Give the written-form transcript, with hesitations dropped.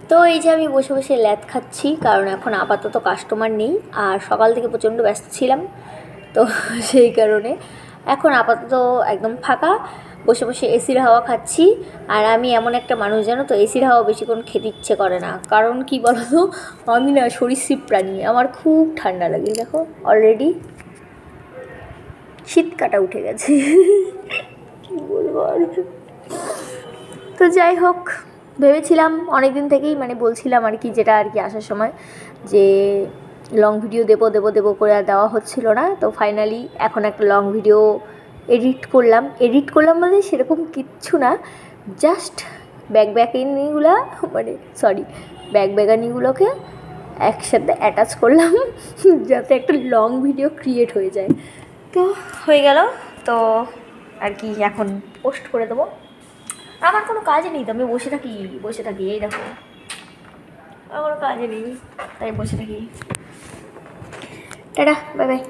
তো এই যে আমি বসে বসে ল্যাদ খাচ্ছি, কারণ এখন আপাতত কাস্টমার নেই আর সকাল থেকে প্রচণ্ড ব্যস্ত ছিলাম, তো সেই কারণে এখন আপাতত একদম ফাঁকা, বসে বসে এসির হাওয়া খাচ্ছি। আর আমি এমন একটা মানুষ জানো তো, এসির হাওয়া বেশিক্ষণ খেতে ইচ্ছে করে না, কারণ কি বলো তো, আমি না সরীসৃপ প্রাণী, আমার খুব ঠান্ডা লাগে। দেখো অলরেডি শীত কাটা উঠে গেছে। কী বলবো আর। তো যাই হোক, ভেবেছিলাম অনেক দিন থেকেই, মানে বলছিলাম আর কি, যেটা আর কি আসার সময়, যে লং ভিডিও দেবো করে আর দেওয়া হচ্ছিল না। তো ফাইনালি এখন একটা লং ভিডিও এডিট করলাম মানে সেরকম কিচ্ছু না, জাস্ট ব্যাগানিগুলো, মানে সরি ব্যাগানিগুলোকে একসাথে অ্যাটাচ করলাম যাতে একটা লং ভিডিও ক্রিয়েট হয়ে যায়। তো হয়ে গেল, তো আর কি এখন পোস্ট করে দেবো। আমার কোনো কাজে নেই তো, আমি বসে থাকি, এই দেখো আমার কোনো কাজে নেই, তাই বসে থাকি। Tata, bye bye.